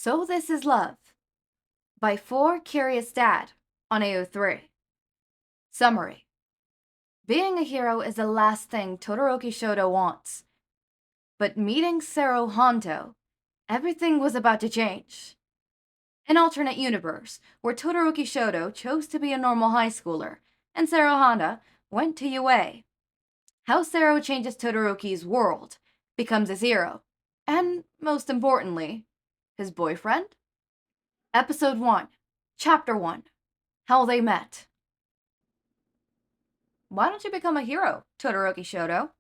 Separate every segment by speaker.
Speaker 1: So This Is Love by 4 Curious Dad on AO3. Summary. Being a hero is the last thing Todoroki Shoto wants. But meeting Sero Hanta, everything was about to change. An alternate universe, where Todoroki Shoto chose to be a normal high schooler, and Sero Hanta went to UA. How Sero changes Todoroki's world, becomes his hero, and, most importantly, his boyfriend? Episode 1, Chapter 1, How They Met. Why don't you become a hero, Todoroki Shoto?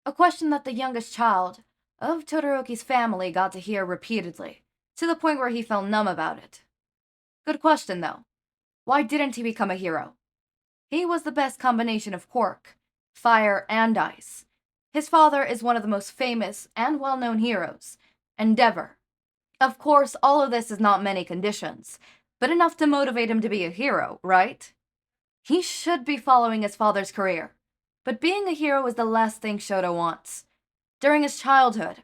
Speaker 1: A question that the youngest child of Todoroki's family got to hear repeatedly, to the point where he felt numb about it. Good question, though. Why didn't he become a hero? He was the best combination of quirk, fire, and ice. His father is one of the most famous and well-known heroes, Endeavor. Of course, all of this is not many conditions, but enough to motivate him to be a hero, right? He should be following his father's career, but being a hero is the last thing Shouto wants. During his childhood,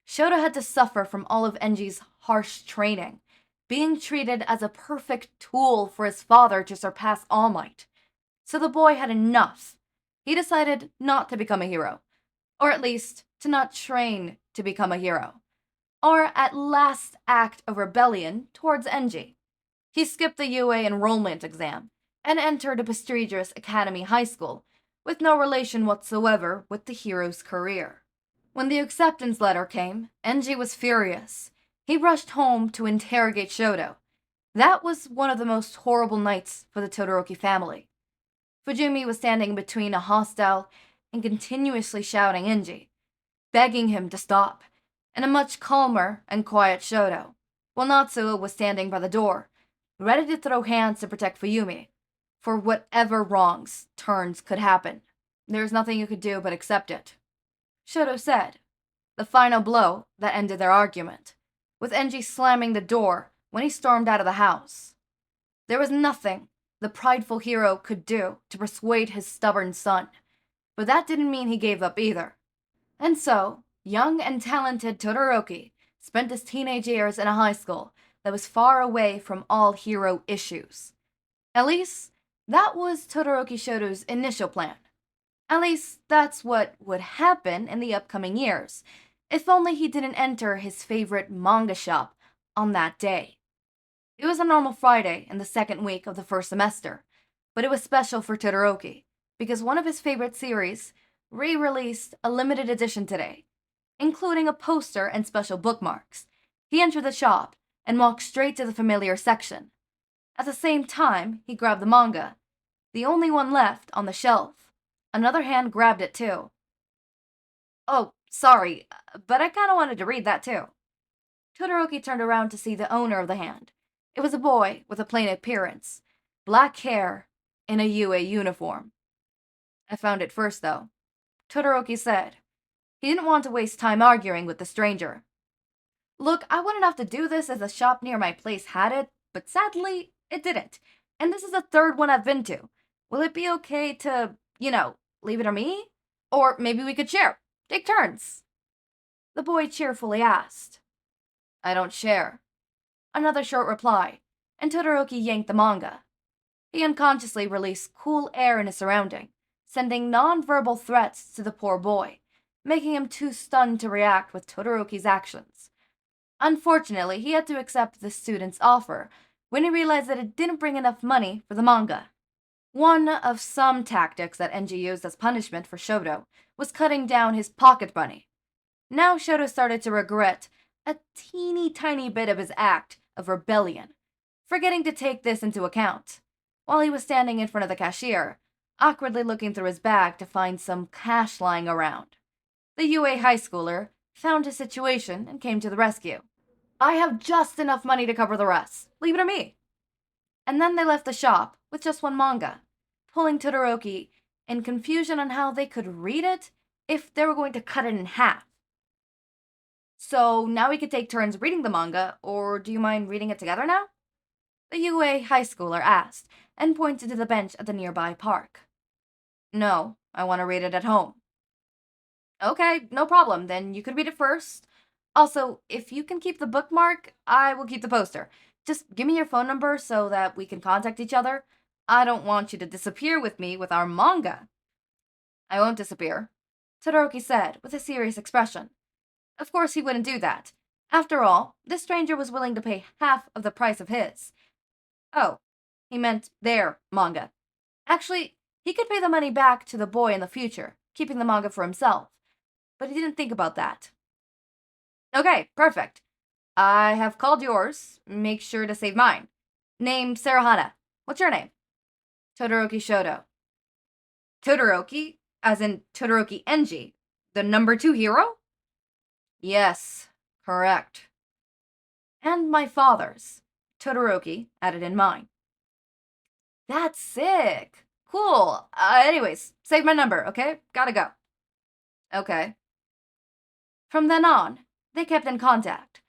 Speaker 1: Shouto had to suffer from all of Enji's harsh training, being treated as a perfect tool for his father to surpass All Might. So the boy had enough. He decided not to become a hero, or at least to not train to become a hero, or at last act of rebellion towards Enji. He skipped the UA enrollment exam and entered a prestigious academy high school with no relation whatsoever with the hero's career. When the acceptance letter came, Enji was furious. He rushed home to interrogate Shouto. That was one of the most horrible nights for the Todoroki family. Fujimi was standing between a hostile and continuously shouting Enji, begging him to stop, and a much calmer and quiet Shouto, while Natsuo was standing by the door, ready to throw hands to protect Fuyumi, for whatever wrongs turns could happen. There's nothing you could do but accept it. Shouto said, the final blow that ended their argument, with Enji slamming the door when he stormed out of the house. There was nothing the prideful hero could do to persuade his stubborn son, but that didn't mean he gave up either. And so, young and talented Todoroki spent his teenage years in a high school that was far away from all hero issues. At least, that was Todoroki Shoto's initial plan. At least, that's what would happen in the upcoming years, if only he didn't enter his favorite manga shop on that day. It was a normal Friday in the second week of the first semester, but it was special for Todoroki, because one of his favorite series re-released a limited edition today, including a poster and special bookmarks. He entered the shop and walked straight to the familiar section. At the same time, he grabbed the manga, the only one left on the shelf. Another hand grabbed it too. Oh, sorry, but I kinda wanted to read that too. Todoroki turned around to see the owner of the hand. It was a boy with a plain appearance, black hair, in a UA uniform. I found it first, though, Todoroki said. He didn't want to waste time arguing with the stranger. Look, I wouldn't have to do this as a shop near my place had it, but sadly, it didn't. And this is the third one I've been to. Will it be okay to, leave it to me? Or maybe we could share. Take turns. The boy cheerfully asked. I don't share. Another short reply, and Todoroki yanked the manga. He unconsciously released cool air in his surrounding, sending non-verbal threats to the poor boy, making him too stunned to react with Todoroki's actions. Unfortunately, he had to accept the student's offer when he realized that it didn't bring enough money for the manga. One of some tactics that Enji used as punishment for Shouto was cutting down his pocket money. Now Shouto started to regret a teeny tiny bit of his act of rebellion, forgetting to take this into account, while he was standing in front of the cashier, awkwardly looking through his bag to find some cash lying around. The UA high schooler found his situation and came to the rescue. I have just enough money to cover the rest. Leave it to me. And then they left the shop with just one manga, pulling Todoroki in confusion on how they could read it if they were going to cut it in half. So now we could take turns reading the manga, or do you mind reading it together now? The UA high schooler asked, and pointed to the bench at the nearby park. No, I want to read it at home. Okay, no problem, then you could read it first. Also, if you can keep the bookmark, I will keep the poster. Just give me your phone number so that we can contact each other. I don't want you to disappear with me with our manga. I won't disappear, Todoroki said with a serious expression. Of course he wouldn't do that. After all, this stranger was willing to pay half of the price of his. Oh, he meant their manga. Actually, he could pay the money back to the boy in the future, keeping the manga for himself. But he didn't think about that. Okay, perfect. I have called yours. Make sure to save mine. Name Sero Hanta. What's your name? Todoroki Shoto. Todoroki? As in Todoroki Enji, the number 2 hero? Yes, correct. And my father's. Todoroki added in mine. That's sick. Cool. Anyways, save my number, okay? Gotta go. Okay. From then on, they kept in contact.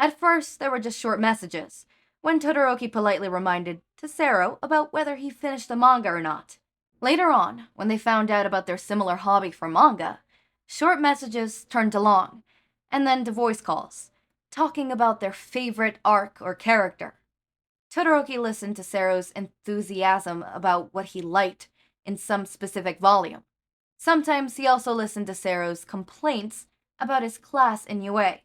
Speaker 1: At first, there were just short messages, when Todoroki politely reminded to Sero about whether he finished the manga or not. Later on, when they found out about their similar hobby for manga, short messages turned to long, and then to voice calls, talking about their favorite arc or character. Todoroki listened to Sero's enthusiasm about what he liked in some specific volume. Sometimes he also listened to Sero's complaints about his class in UA.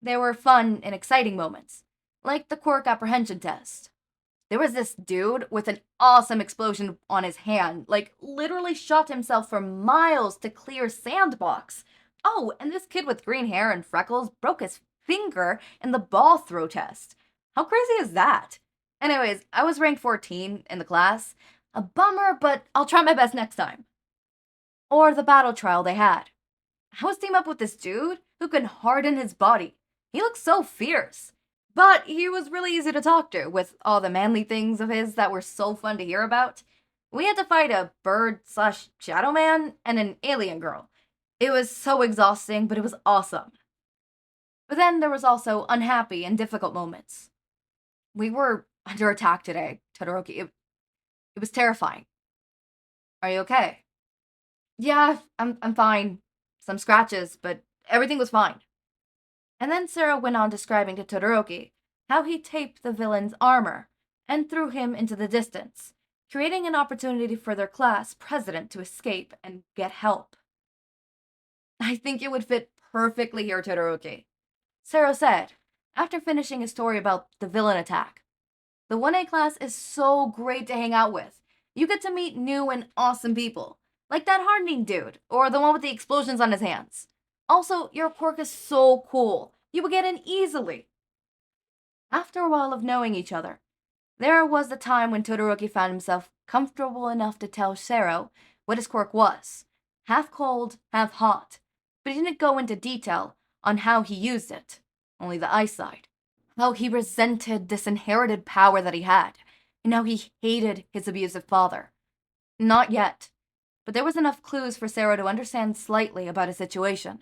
Speaker 1: There were fun and exciting moments, like the quirk apprehension test. There was this dude with an awesome explosion on his hand, literally shot himself for miles to clear sandbox. Oh, and this kid with green hair and freckles broke his finger in the ball throw test. How crazy is that? Anyways, I was ranked 14 in the class. A bummer, but I'll try my best next time. Or the battle trial they had. I was teamed up with this dude who could harden his body. He looked so fierce. But he was really easy to talk to, with all the manly things of his that were so fun to hear about. We had to fight a bird/shadow man and an alien girl. It was so exhausting, but it was awesome. But then there was also unhappy and difficult moments. We were under attack today, Todoroki. It was terrifying. Are you okay? Yeah, I'm fine. Some scratches, but everything was fine. And then Sero went on describing to Todoroki how he taped the villain's armor and threw him into the distance, creating an opportunity for their class president to escape and get help. I think it would fit perfectly here, Todoroki, Sero said, after finishing his story about the villain attack. The 1A class is so great to hang out with. You get to meet new and awesome people, like that hardening dude, or the one with the explosions on his hands. Also, your quirk is so cool. You would get in easily. After a while of knowing each other, there was the time when Todoroki found himself comfortable enough to tell Sero what his quirk was. Half cold, half hot. But he didn't go into detail on how he used it. Only the ice side. How he resented this inherited power that he had, and how he hated his abusive father. Not yet. But there was enough clues for Sero to understand slightly about his situation.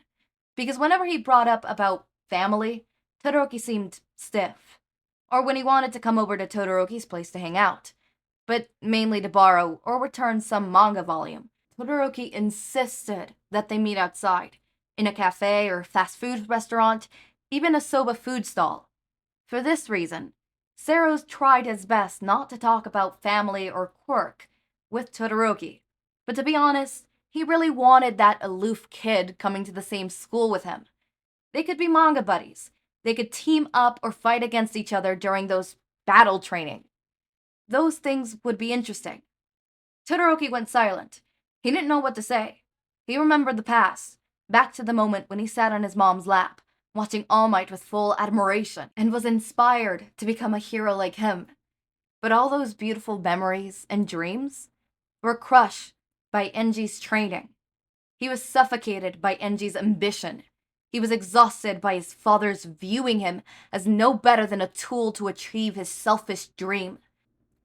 Speaker 1: Because whenever he brought up about family, Todoroki seemed stiff. Or when he wanted to come over to Todoroki's place to hang out. But mainly to borrow or return some manga volume. Todoroki insisted that they meet outside, in a cafe or fast food restaurant, even a soba food stall. For this reason, Sero's tried his best not to talk about family or quirk with Todoroki. But to be honest, he really wanted that aloof kid coming to the same school with him. They could be manga buddies. They could team up or fight against each other during those battle training. Those things would be interesting. Todoroki went silent. He didn't know what to say. He remembered the past, back to the moment when he sat on his mom's lap, watching All Might with full admiration, and was inspired to become a hero like him. But all those beautiful memories and dreams were crushed by Enji's training. He was suffocated by Enji's ambition. He was exhausted by his father's viewing him as no better than a tool to achieve his selfish dream.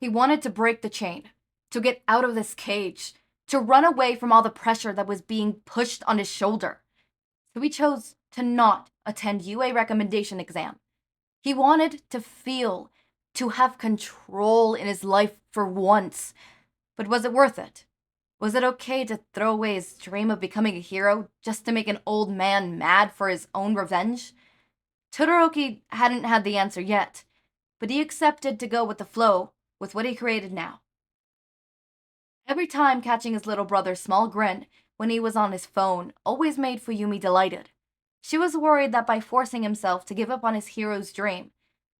Speaker 1: He wanted to break the chain, to get out of this cage, to run away from all the pressure that was being pushed on his shoulder. So he chose to not attend UA recommendation exam. He wanted to feel, to have control in his life for once. But was it worth it? Was it okay to throw away his dream of becoming a hero just to make an old man mad for his own revenge? Todoroki hadn't had the answer yet, but he accepted to go with the flow with what he created now. Every time catching his little brother's small grin when he was on his phone always made Fuyumi delighted. She was worried that by forcing himself to give up on his hero's dream,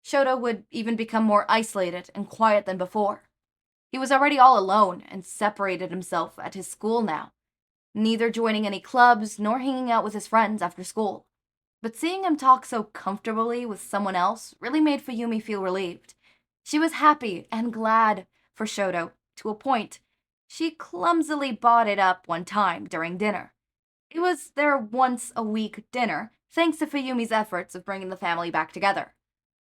Speaker 1: Shoto would even become more isolated and quiet than before. He was already all alone and separated himself at his school now, neither joining any clubs nor hanging out with his friends after school. But seeing him talk so comfortably with someone else really made Fuyumi feel relieved. She was happy and glad for Shoto, to a point. She clumsily bought it up one time during dinner. It was their once-a-week dinner, thanks to Fuyumi's efforts of bringing the family back together.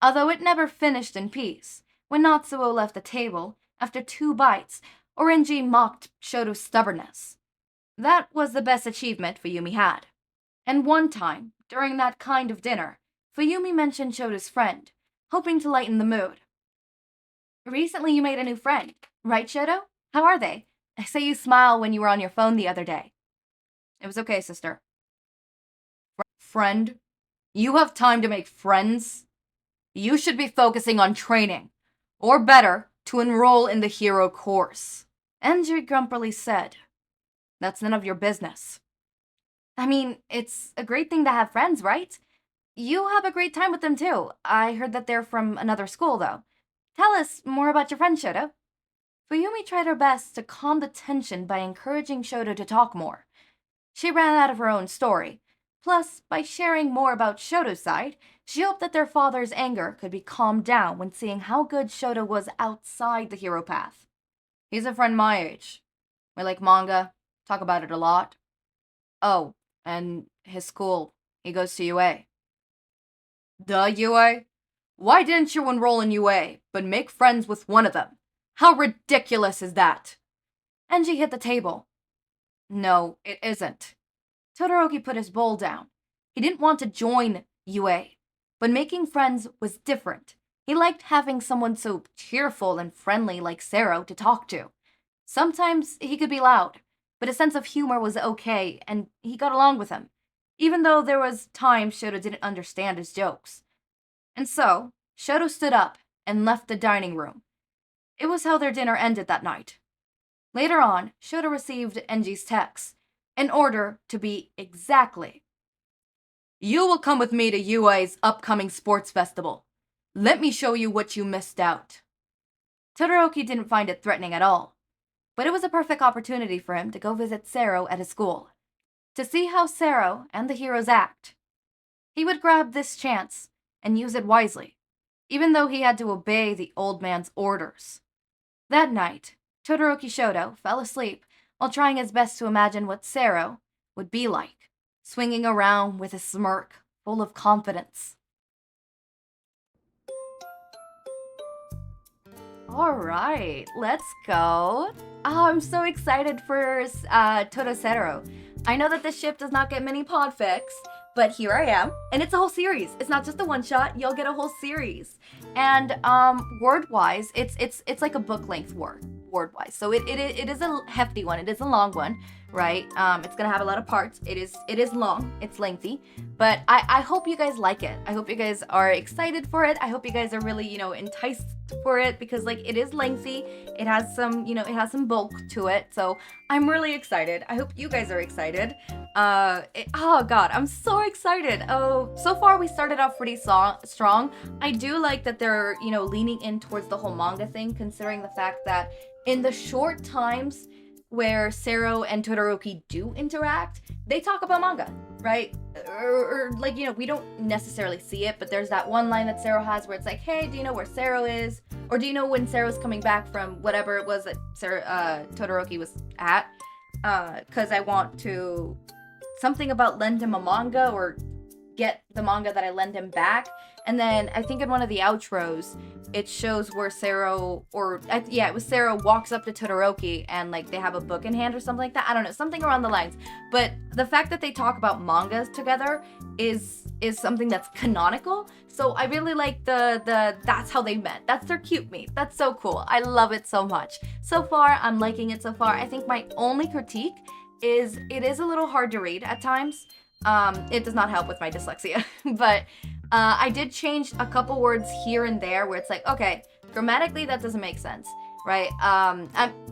Speaker 1: Although it never finished in peace, when Natsuo left the table, after 2 bites, or Enji mocked Shoto's stubbornness. That was the best achievement Fuyumi had. And one time, during that kind of dinner, Fuyumi mentioned Shoto's friend, hoping to lighten the mood. Recently you made a new friend, right, Shoto? How are they? I saw you smile when you were on your phone the other day. It was okay, sister. Friend? You have time to make friends? You should be focusing on training. Or better, to enroll in the hero course. Enji grumpily said. That's none of your business. I mean, it's a great thing to have friends, right? You have a great time with them too. I heard that they're from another school, though. Tell us more about your friend, Shoto. Fuyumi tried her best to calm the tension by encouraging Shoto to talk more. She ran out of her own story. Plus, by sharing more about Shoto's side, she hoped that their father's anger could be calmed down when seeing how good Shoto was outside the hero path. He's a friend my age. We like manga, talk about it a lot. Oh, and his school, he goes to UA. The UA? Why didn't you enroll in UA, but make friends with one of them? How ridiculous is that? Enji hit the table. No, it isn't. Todoroki put his bowl down. He didn't want to join UA, but making friends was different. He liked having someone so cheerful and friendly like Sero to talk to. Sometimes he could be loud, but his sense of humor was okay, and he got along with him, even though there was times Shoto didn't understand his jokes. And so, Shoto stood up and left the dining room. It was how their dinner ended that night. Later on, Shoto received Enji's text, an order to be exactly. You will come with me to UA's upcoming sports festival. Let me show you what you missed out. Todoroki didn't find it threatening at all, but it was a perfect opportunity for him to go visit Sero at his school, to see how Sero and the heroes act. He would grab this chance and use it wisely, even though he had to obey the old man's orders. That night, Todoroki Shoto fell asleep while trying his best to imagine what Sero would be like, swinging around with a smirk full of confidence. Alright, let's go. Oh, I'm so excited for Todosero. I know that this ship does not get many podfics, but here I am. And it's a whole series. It's not just a one-shot, you'll get a whole series. And word-wise, it's like a book-length word-wise. So it is a hefty one. It is a long one, right? It's gonna have a lot of parts. It is long, it's lengthy, but I hope you guys like it. I hope you guys are excited for it. I hope you guys are really, enticed for it, because like it is lengthy. It has some bulk to it. So I'm really excited. I hope you guys are excited. Oh god, I'm so excited. Oh, so far we started off pretty strong. I do like that they're, leaning in towards the whole manga thing, considering the fact that in the short times where Sero and Todoroki do interact, they talk about manga, right? Or like, we don't necessarily see it, but there's that one line that Sero has where it's like, hey, do you know where Sero is? Or do you know when Sero's coming back from whatever it was that Todoroki was at? Because I want to something about lend him a manga or get the manga that I lend him back. And then I think in one of the outros, it shows where Sero, it was Sero walks up to Todoroki and like they have a book in hand or something like that. I don't know, something around the lines. But the fact that they talk about mangas together is something that's canonical. So I really like the that's how they met. That's their cute meet. That's so cool. I love it so much. So far, I'm liking it so far. I think my only critique is it is a little hard to read at times. It does not help with my dyslexia, but I did change a couple words here and there where it's like, okay, grammatically that doesn't make sense, right?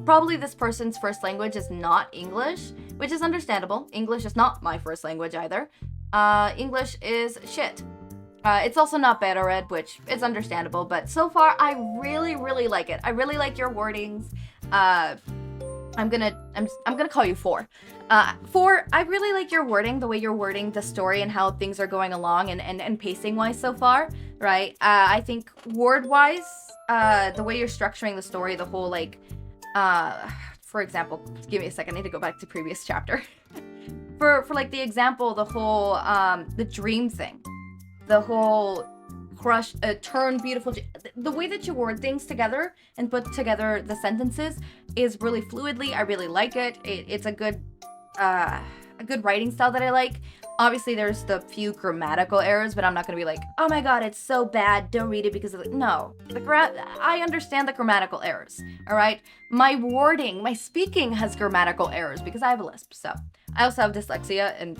Speaker 1: Probably this person's first language is not English, which is understandable. English is not my first language either. English is shit. It's also not beta red, which is understandable, but so far I really, really like it. I really like your wordings. I'm gonna call you 4. 4, I really like your wording, the way you're wording the story and how things are going along and pacing wise so far, right? I think word wise, the way you're structuring the story, the whole like, for example, give me a second, I need to go back to previous chapter. for like the example, the whole, the dream thing, the whole crush, turn beautiful, the way that you word things together and put together the sentences is really fluidly. I really like it. It's a good writing style that I like. Obviously, there's the few grammatical errors, but I'm not gonna be like, oh my god, it's so bad, don't read it because of it. No, I understand the grammatical errors, all right? My wording, my speaking has grammatical errors because I have a lisp, so. I also have dyslexia, and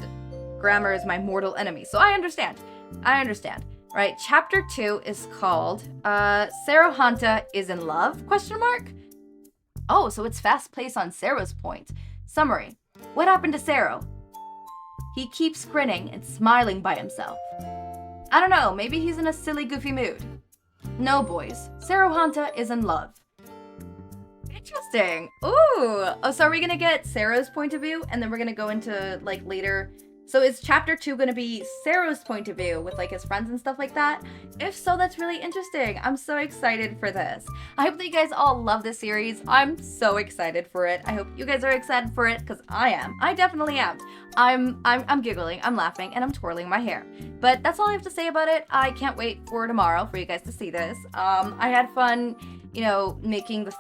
Speaker 1: grammar is my mortal enemy, so I understand. Right, chapter 2 is called, Sero Hanta is in love, question mark? Oh, so it's fast paced on Sero's point. Summary, what happened to Sero? He keeps grinning and smiling by himself. I don't know, maybe he's in a silly, goofy mood. No, boys, Sero Hanta is in love. Interesting. Ooh. Oh, so are we gonna get Sero's point of view, and then we're gonna go into, like, later... So is chapter 2 gonna be Sero's point of view with, like, his friends and stuff like that? If so, that's really interesting. I'm so excited for this. I hope that you guys all love this series. I'm so excited for it. I hope you guys are excited for it, because I am. I definitely am. I'm giggling, I'm laughing, and I'm twirling my hair. But that's all I have to say about it. I can't wait for tomorrow for you guys to see this. I had fun, you know, making the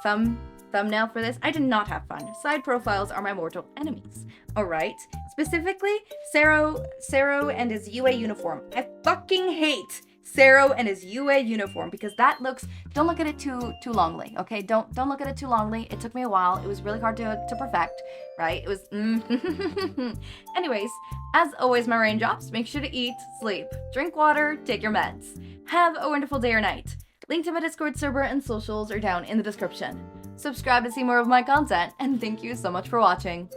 Speaker 1: thumbnail for this. I did not have fun. Side profiles are my mortal enemies. Alright? Specifically, Sero and his UA uniform. I fucking hate Sero and his UA uniform because that looks... Don't look at it too longly, okay? Don't look at it too longly. It took me a while. It was really hard to perfect, right? It was... Anyways, as always, my raindrops, make sure to eat, sleep, drink water, take your meds. Have a wonderful day or night. Link to my Discord server and socials are down in the description. Subscribe to see more of my content, and thank you so much for watching.